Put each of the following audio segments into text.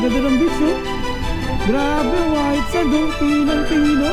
ganda ng beach, oh. Grabe, white sand, oh. Pinang-pino.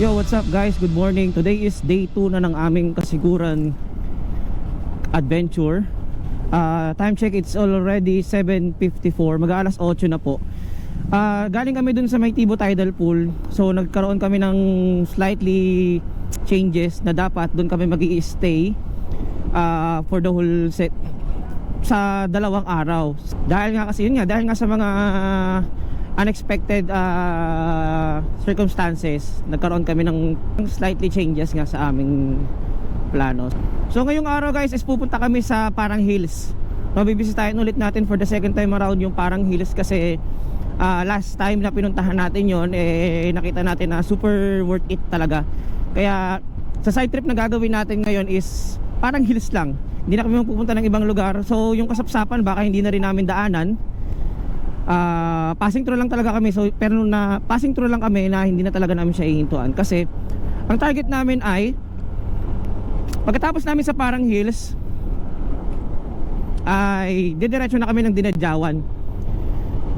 Yo, what's up guys? Good morning. Today is day 2 na ng aming Kasiguran adventure. Time check, it's already 7:54. Mag-aalas 8 na po. Galing kami dun sa may Tibo Tidal Pool. So nagkaroon kami ng slightly changes na dapat dun kami mag-i-stay for the whole set sa 2 araw. Dahil nga kasi yun nga, dahil nga sa mga unexpected circumstances, nagkaroon kami ng slightly changes nga sa aming plano. So ngayong araw guys is pupunta kami sa Parang Hills. Mabibisitahin ulit natin for the second time around yung Parang Hills kasi last time na pinuntahan natin yon, nakita natin na super worth it talaga. Kaya sa side trip na gagawin natin ngayon is Parang Hills lang. Hindi na kami pupunta ng ibang lugar. So yung Kasapsapan baka hindi na rin namin daanan. Passing through lang talaga kami. So pero na passing through lang kami na hindi na talaga namin siya ihintuan kasi ang target namin ay pagkatapos namin sa Parang Hills ay didiretso na kami ng Dinadjawan.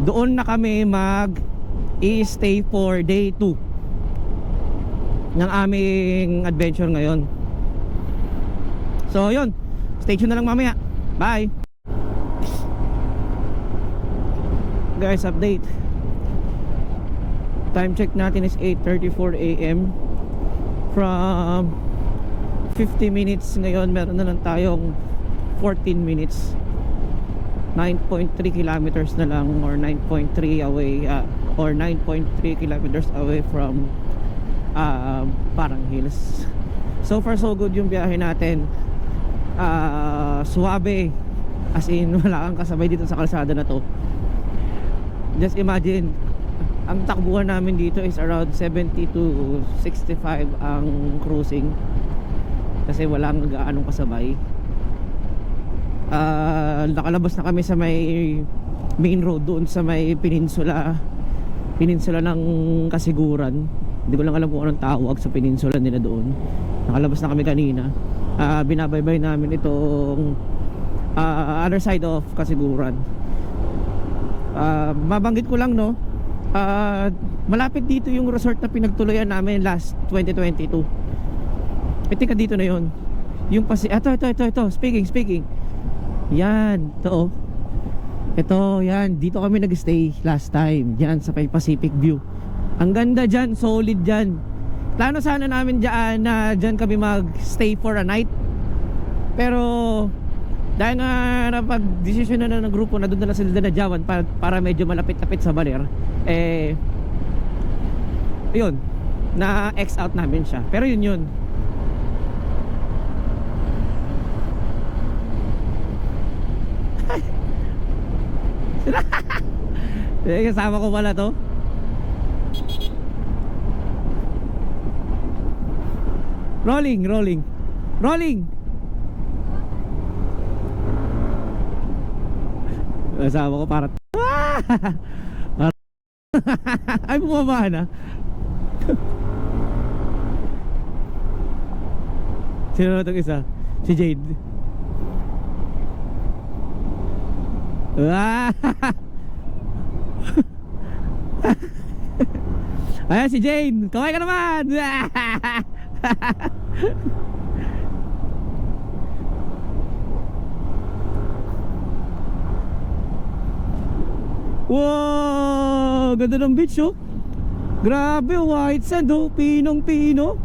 Doon na kami mag-i-stay for day 2 ng aming adventure ngayon. So yun, stay tuned na lang mamaya. Bye. Guys, update. Time check natin is 8:34 AM. From 50 minutes ngayon, meron na lang tayong 14 minutes. 9.3 kilometers na lang, or 9.3 away, or 9.3 kilometers away from Parang Hills. So far so good yung biyahe natin. Suabe, as in wala kang kasabay dito sa kalsada na to. Just imagine, ang takbuhan namin dito is around 70 to 65 ang cruising kasi walang gaanong kasabay. Nakalabas na kami sa may main road doon sa may peninsula ng Kasiguran. Hindi ko lang alam kung anong tawag sa peninsula nila doon. Nakalabas na kami kanina. Binabaybay namin itong other side of Kasiguran. Mabanggit ko lang, no, malapit dito yung resort na pinagtuluyan namin last 2022. I think dito na yun. Yung ito, speaking. Yan, ito. Ito, yan, dito kami nag-stay last time. Yan, sa Pacific View. Ang ganda dyan, solid dyan. Plano sana namin dyan na dyan kami mag-stay for a night. Pero dahil nga napag-desisyon na ng grupo na doon na lang sila Dinadjawan para medyo malapit-lapit sa Baler, yun, na-X out namin siya. Pero yun kasama ko pala to. Rolling. Kasama ko para ay bumaba na. Sino na itong isa? Si Jade. Ayan si Jane, kaway ka naman. Wow, ganda ng beach, oh. Grabe, white sand, oh. Pinong-pino.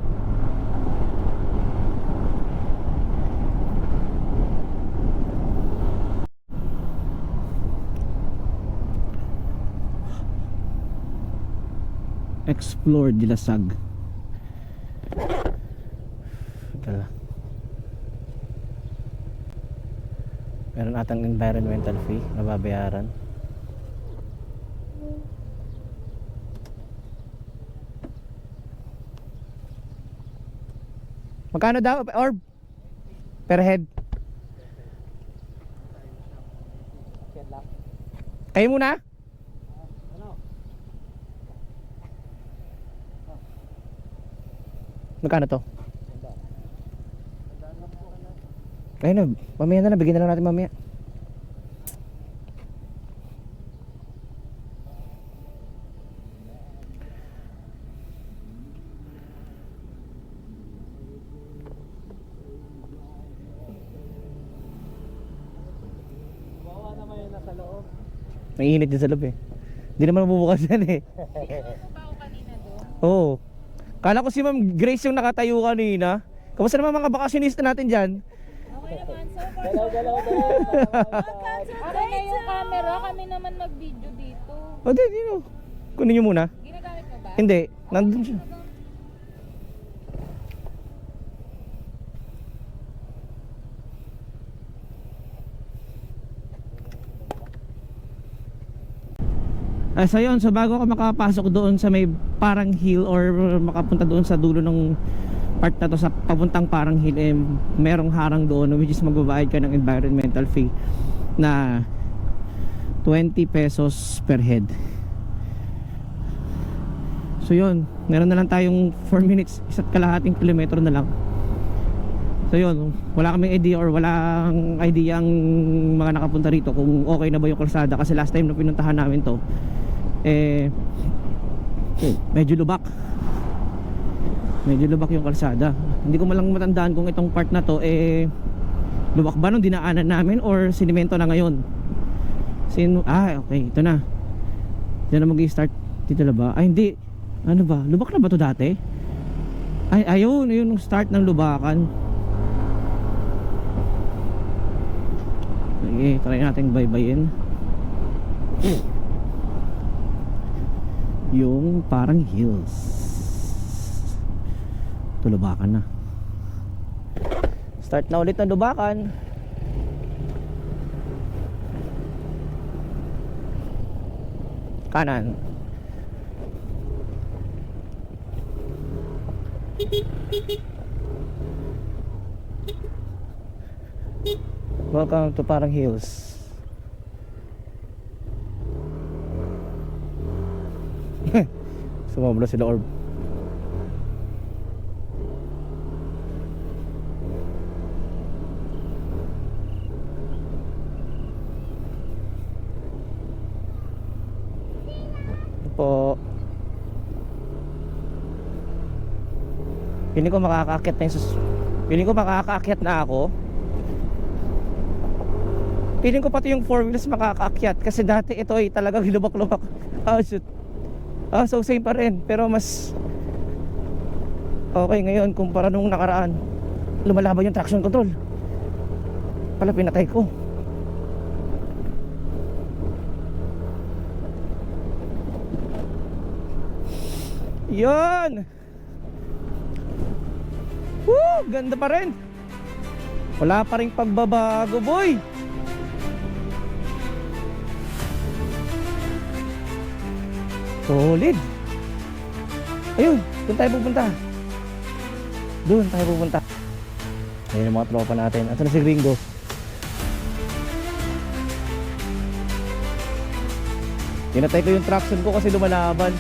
Explore Dilasag. Tala. Meron atang environmental fee na babayaran. Magkano daw, Orb? Per head? Kayo muna? Magkano to? Ayun na, mamaya na, bigyan na lang natin mamaya. Bawa naman yun nasa loob. Mainit din sa loob eh. Hindi naman mabubukas yan eh. ba ako kanina doon? Oo. Kala ko si Ma'am Grace yung nakatayo kanina. Kamusta naman mga bakasyonista natin dyan? Okay naman, so far. Galaw-galaw daw. Okay na yung camera, kami naman mag-video dito. O di, di no. Kunin nyo muna. Ginagamit mo ba? Hindi, nandun siya. So yun, so bago ka makapasok doon sa may parang hill or makapunta doon sa dulo ng part na to sa papuntang parang hill, eh, merong harang doon which is magbabayad ka ng environmental fee na 20 pesos per head. So yun, meron na lang tayong 4 minutes, isa't kalahating kilometro na lang. So yun, wala kaming idea or walang idea ang mga nakapunta rito kung okay na ba yung kalsada, kasi last time na pinuntahan namin to medyo lubak yung kalsada. Hindi ko malang matandaan kung itong part na to lubak ba nung dinaanan namin or sinimento na ngayon. Okay, ito na. Diyan na mag-i-start. Dito na ba? Ay hindi, ano ba, lubak na ba to dati? Ayun yung start ng lubakan. Okay, try natin baybayin yung parang hills. Tulubakan na. Start na ulit ng lubakan. Kanan. Welcome to Parang Hills. Sumobra sila Orb. Po. Piling ko makakaakyat na Piling ko makakaakyat na ako. Piling ko pati yung 4 wheels makakaakyat, kasi dati ito ay talagang lubak-lubak. Shoot. So same pa rin, pero mas okay ngayon kumpara nung nakaraan. Lumalaban yung traction control. Pala pinatay ko. Yun. Woo, ganda pa rin. Wala pa ring pagbabago, boy. Solid. Ayun, doon tayo pupunta. Doon tayo pupunta. Ayun yung mga tropa natin. Ito na si Gringo. Pinatay ko yung traction ko kasi lumalaban.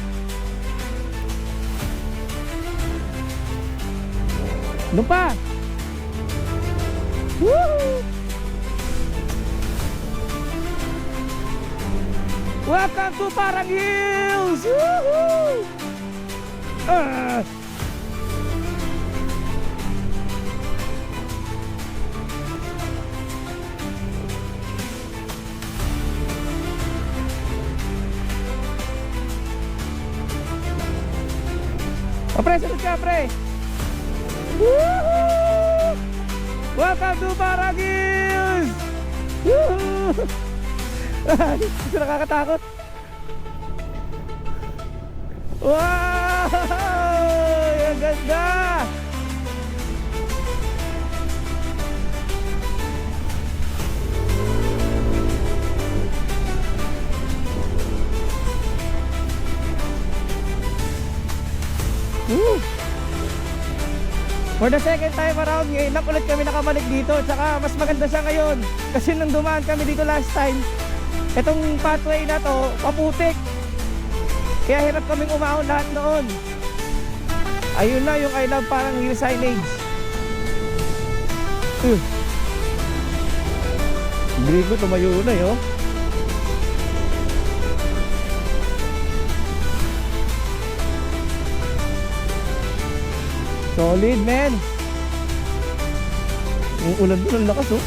Doon pa. Woo! Welcome to Parang Hills! Woohoo! Pre, sunod ka, pre! Woohoo! Welcome to Parang Hills! Woohoo! Ito nakakatakot. Wow! Ang ganda! Woo! For the second time around, ngayon lang ulit kami nakabalik dito. Tsaka mas maganda siya ngayon. Kasi nung dumaan kami dito last time, itong pathway na to, paputik. Kaya hirap kaming umahon lahat noon. Ayun na yung I love parang hill signage. Grigo, tumayo na yun. Solid, man. Ang ulan doon, ang lakas, oh.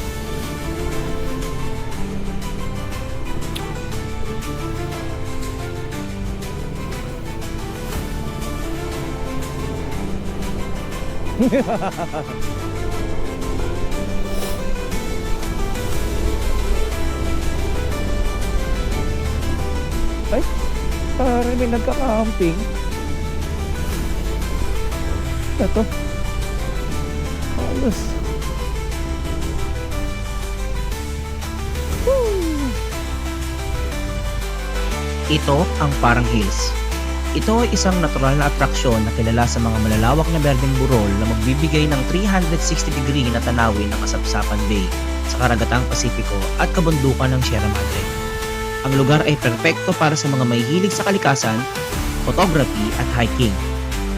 Ay, parang may nagka-camping. Ito halos Ito ang Parang Hills. Ito ay isang natural na atraksyon na kilala sa mga malalawak na berdeng burol na magbibigay ng 360-degree na tanawin ng Kasapsapan Bay sa karagatang Pasipiko at kabundukan ng Sierra Madre. Ang lugar ay perpekto para sa mga mahihilig sa kalikasan, photography at hiking.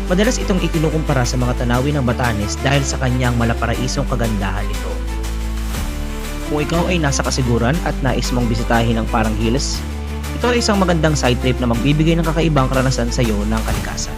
Madalas itong ikinukumpara sa mga tanawin ng Batanes dahil sa kanyang malaparaisong kagandahan ito. Kung ikaw ay nasa kasiguran at nais mong bisitahin ang Parang Hills, ito ay isang magandang side trip na magbibigay ng kakaibang karanasan sa iyo ng kalikasan.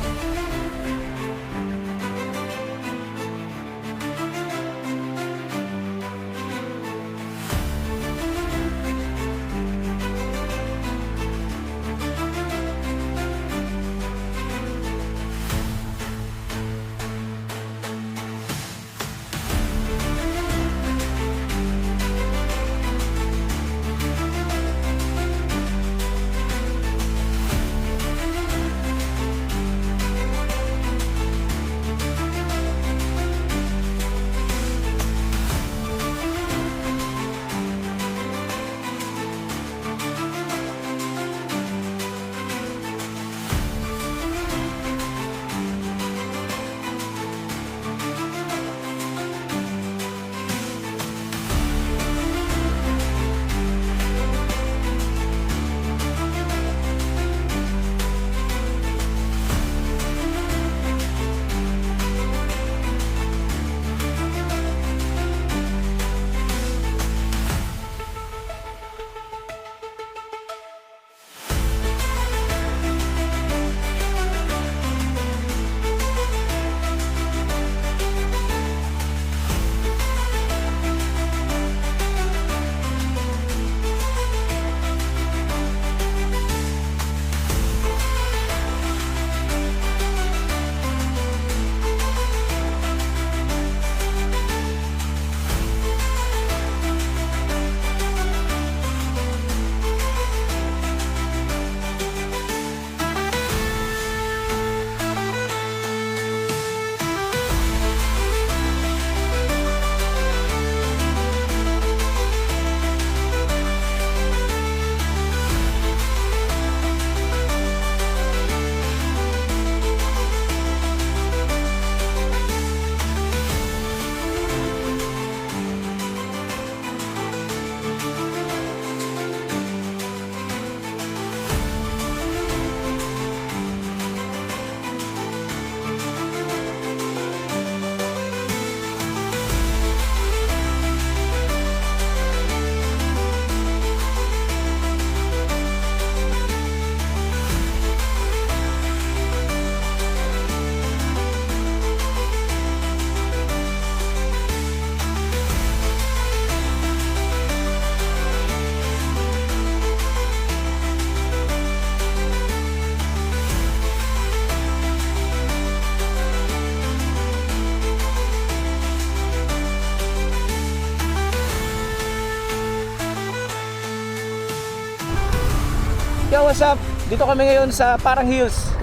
Yo, what's up? Dito kami ngayon sa Parang Hills.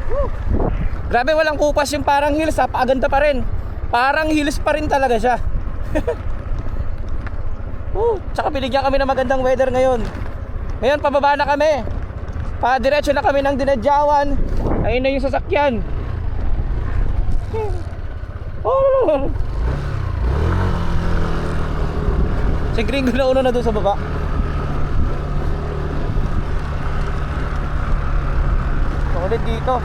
Woo! Grabe, walang kupas yung Parang Hills ha. Paganda pa rin. Parang hills pa rin talaga siya. Tsaka binigyan kami ng magandang weather ngayon. Ngayon pababa na kami. Diretso na kami ng Dinadyawan. Ayun na yung sasakyan. Si Gringo na una na doon sa baba. Ulit dito.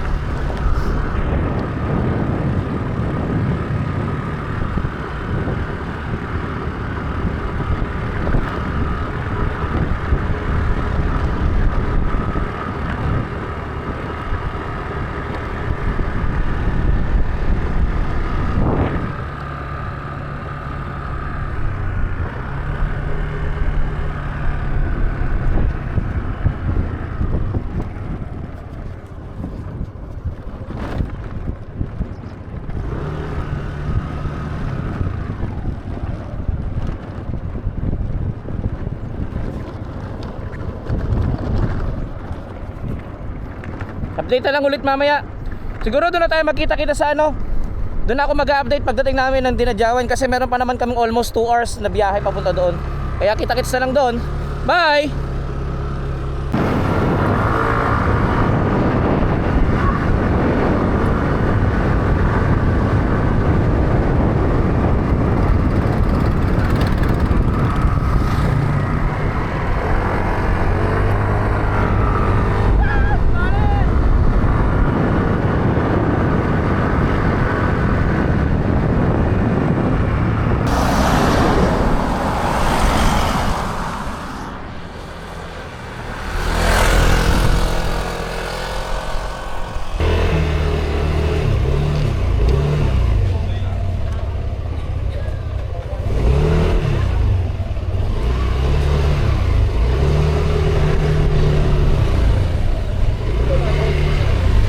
Update na lang ulit mamaya. Siguro doon na tayo magkita-kita sa ano. Doon ako mag-update pagdating namin ng Dinadyawan kasi meron pa naman kaming almost 2 hours na biyahe papunta doon. Kaya kita-kits na lang doon. Bye!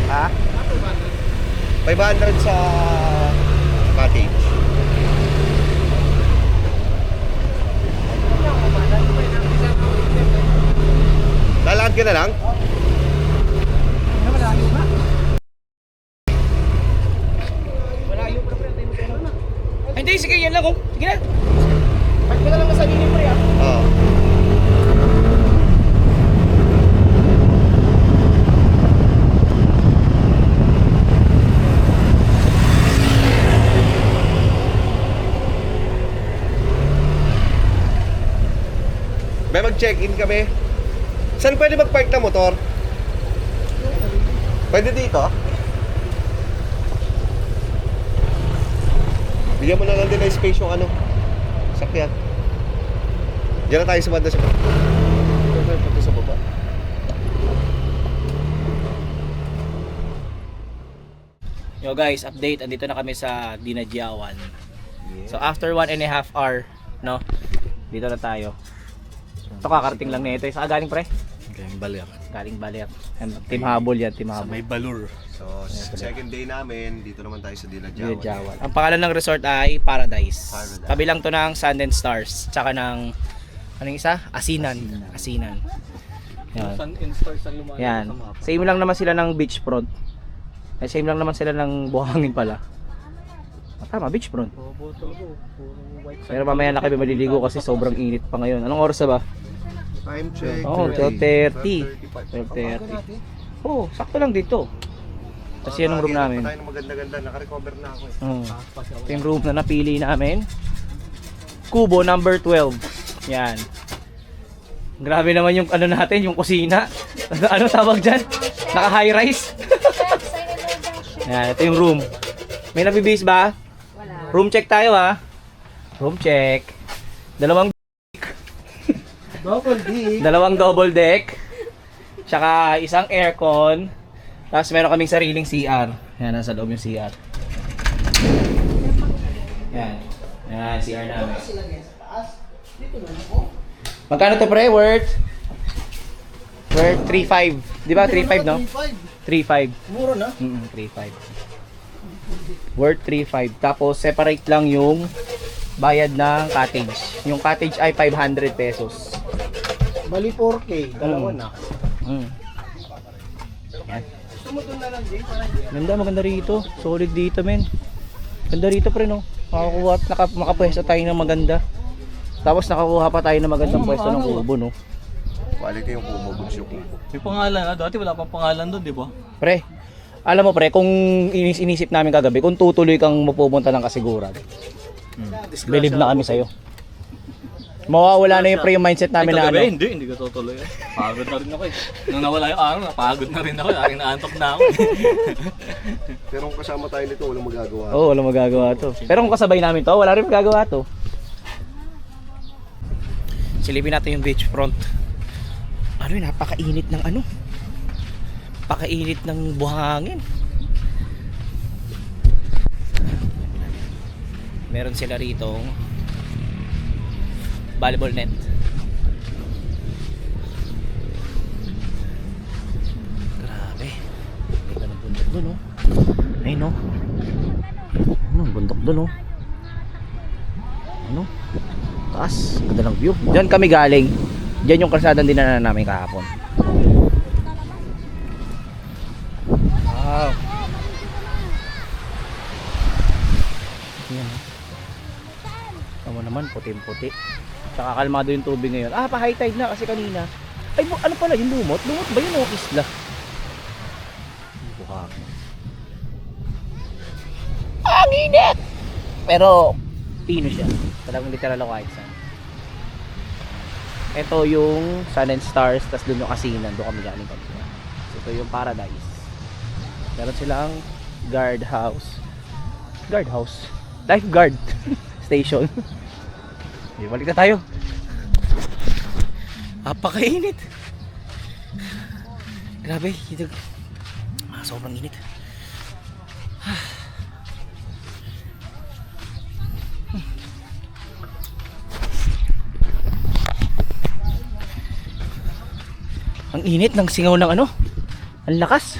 Ha? 500 sa cottage. Lalakad ka na lang? Ay, hindi, sige, yan lang oh. Sige na. Park mo na lang sa sarili mo yan. Oo. May mag-check-in kami. Saan pwede mag-park na motor? Pwede dito? Bigyan mo na lang din ng space yung ano, sakyan. Diyan na tayo sa banda sa baba. Pati sa baba. Yo guys, update. Andito na kami sa Dinadyawan. So after 1.5 hour, no? Dito na tayo. Ito kakarating lang nito. Saan galing pre? Galing Baler. Galing Baler. Team Habol yan, Team Sa Habol. may Balur. So, second day namin, dito naman tayo sa Dinadyawan. Dinadyawan. Ang pangalan ng resort ay Paradise. Paradise. Kabilang to ng Sand and Stars. Tsaka ng, anong isa? Asinan. Asinan. Yan. Sun and stars ang lumayo Yan. sa mapa. Same lang naman sila ng beachfront. Ay, same lang naman sila ng buhangin pala. Tama, beachfront. Bobo talaga. Puro white sand. Pero mamaya na kami maliligo kasi sobrang init pa ngayon. Anong oras na ba? Time check. Oo, 12:30. 12:30. Oo, sakto lang dito. Kasi yan ang room namin. Tayo ng maganda-ganda, naka-recover na ako eh. Oo. Ito yung room na napili namin. Kubo number 12. Yan. Grabe naman yung ano natin, yung kusina. Ano tawag dyan? Naka-high rise. Yan, ito yung room. May nabibis ba? Wala. Room check tayo ha. Room check. Dalawang double deck. Tsaka isang aircon. Tapos meron kaming sariling CR. Yan, nasa loob yung CR. Yan. Yan, CR namin. Magkano to pre? Worth 3.5. Di ba 3.5 no? 3.5. Mura na. 3.5. Worth 3.5. Tapos separate lang yung bayad ng cottage. Yung cottage ay 500 pesos. Bali 4K. Dalawa na. Yan. Ganda, maganda rito. Solid dito, men. Ganda rito, pre, no? Makakuha at makapwesto tayo ng maganda. Tapos nakakuha pa tayo ng magandang pwesto ng kubo, no? Quality yung kubo, goods yung kubo. May pangalan ah. Dati wala pang pangalan doon, di ba? Pre, alam mo, pre, kung inisip namin kagabi, kung tutuloy kang mapupunta ng Kasiguran, believe na kami sa'yo. Mawawala na yung pre yung mindset namin na ano. Hindi ko tutuloy. Pagod na rin ako eh. Nung nawala yung araw, napagod na rin ako. Aking naantok na ako. Pero kung kasama tayo nito, walang magagawa. Oo, walang magagawa to. Pero kung kasabay namin to, wala rin magagawa to. Silipin natin yung beachfront. Ano yun, napakainit ng ano? Napakainit ng buhangin. Meron sila rito volleyball net. Grabe. Ganda ng bundok doon, oh. Ayun, oh. Ano, ang bundok doon, oh. Ano? Taas. Ganda ng view. Diyan kami galing. Diyan yung kalsadang dinaanan namin kahapon. Wow. Yan, oh. Tama naman, puti-puti. Tsaka kalmado yung tubig ngayon. Ah, pa-high tide na kasi kanina. Ay, ano pala yung lumot? Lumot ba yun o isla? Buhangin. Ang init! Pero, pino siya. Talagang literal ako kahit saan. Ito yung Sun and Stars, tas doon yung asinan. Doon kami galing kanina. Ito yung Paradise. Meron silang guardhouse. Guardhouse? Lifeguard station. Balik na tayo. Apakainit. Grabe, sobrang init. Ang init ng singaw ng ano? Ang lakas.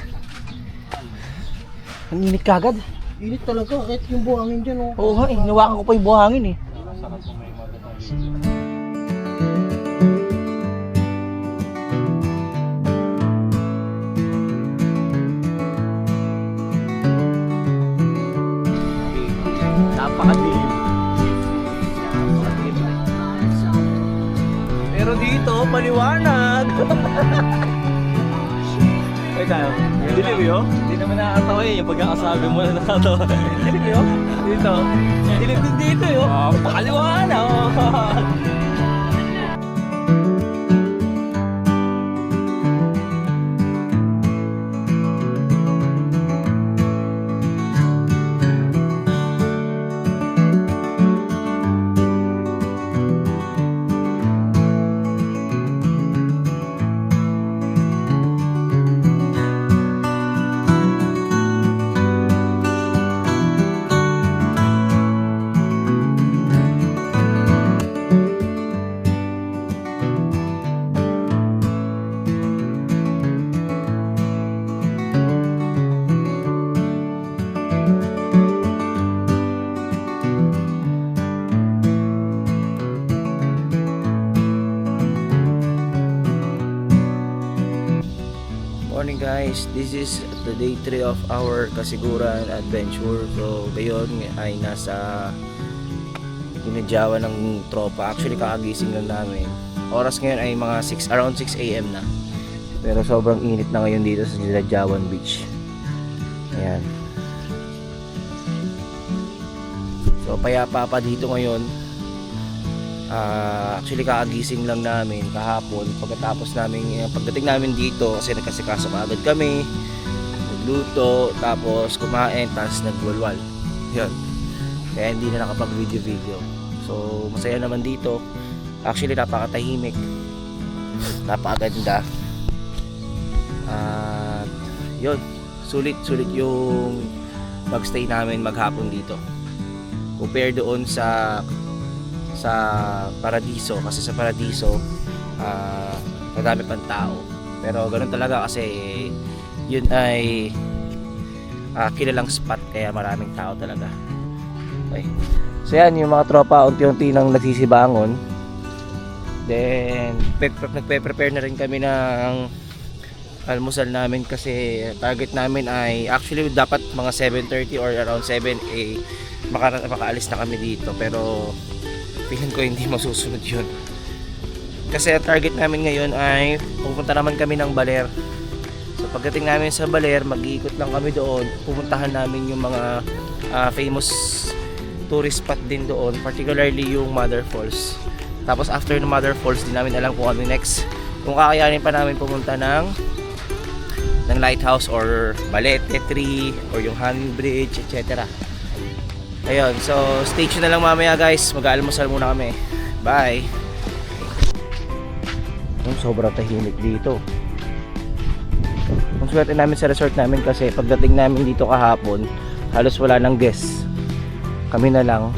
Ang init kagad. Init talaga, kahit yung buhangin dyan oh. Oo nga eh, nawakan ko pa yung buhangin eh. Napakadilim. Pero dito, maliwanag. Ay tayo. Dilim yun? Hindi naman nakakatawa eh. Yung pagkakasabi mo na nakakatawa. Dilim yun? Dito. Dilim din dito yun. Pakaliwanag. Morning guys, this is the day 3 of our Kasiguran adventure. So ngayon ay nasa Ginadyawan ng tropa. Actually kakagising lang namin. Oras ngayon ay mga 6, around 6 AM na. Pero sobrang init na ngayon dito sa Ginadyawan Beach. Ayan. So payapa pa dito ngayon. Actually kakagising lang namin kahapon pagkatapos namin pagdating namin dito kasi nagkasikaso agad kami, nagluto, tapos kumain, tapos nagwalwal. Yun. Kaya hindi na nakapag video. So masaya naman dito. Actually napakatahimik, napakaganda. Yun, sulit yung magstay namin maghapon dito compare doon sa Paradiso, kasi sa Paradiso madami pang tao, pero ganun talaga kasi yun ay kilalang spot kaya maraming tao talaga. Okay. So yan, yung mga tropa unti-unti nang nagsisibangon, then nagpe-prepare na rin kami ng almusal namin kasi target namin ay actually dapat mga 7:30 or around 7 makaalis na kami dito, pero feeling ko hindi masusunod yun kasi ang target namin ngayon ay pupunta naman kami ng Baler. So pagdating namin sa Baler, mag-iikot lang kami doon, pupuntahan namin yung mga famous tourist spot din doon, particularly yung Mother Falls. Tapos after ng Mother Falls, di namin alam kung ano next, kung kakayanin pa namin pumunta ng Lighthouse or Balete Tree or yung Hanging Bridge, etc. Ayun, so stay tuned na lang mamaya guys, mag-aalmusal muna kami. Bye! Sobrang tahimik dito. Ang swerte namin sa resort namin kasi pagdating namin dito kahapon, halos wala nang guests. Kami na lang.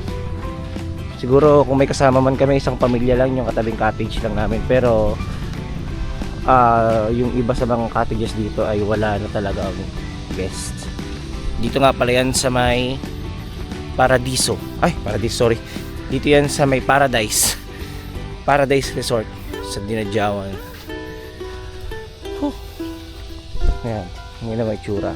Siguro kung may kasama man kami, isang pamilya lang, yung katabing cottage lang namin, pero yung iba sa mga cottages dito ay wala na talaga ang guests. Dito nga pala yan sa may Paradiso. Sorry. Dito yan sa may Paradise Resort sa Dinadjawan. Ayan, hindi na may tsura.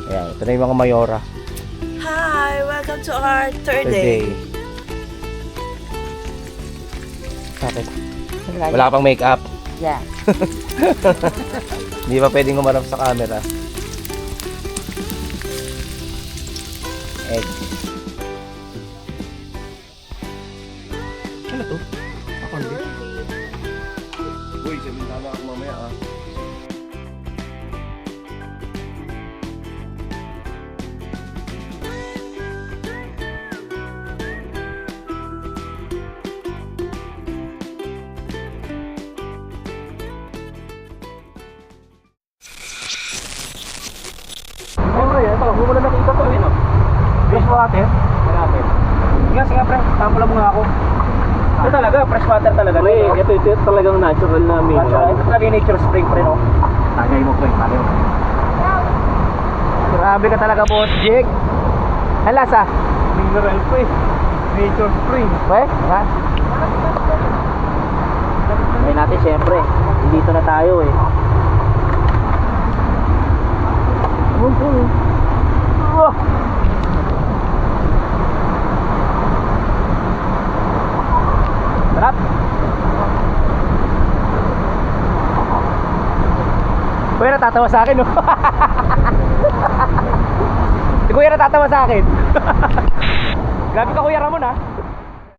Ayan, ito na yung mga mayora. Hi, welcome to our third day. Bakit? Wala pang make-up. Yeah. Hindi pa pwedeng umarap sa camera. Egg. Ano to? Ako hindi. Uy, sabihin tama ako mamaya ah. Siyempre, ito. Hindi mo na nakita to eh. Fresh water? Marami. Sige pre, sample mo nga ako. Ito talaga, fresh water talaga. Ito talagang natural na mineral. Ito talaga yung nature spring pre, no? Tagay mo pre, tagay mo. Grabe ka talaga, boss Jake. Ang lasa? Mineral pre. Nature spring. Ha? Ngayon natin siyempre. Dito na tayo eh. Sarap. Kuya natatawa sa akin, no? Si Kuya natatawa sa akin. Grabe ka, Kuya Ramon, ha?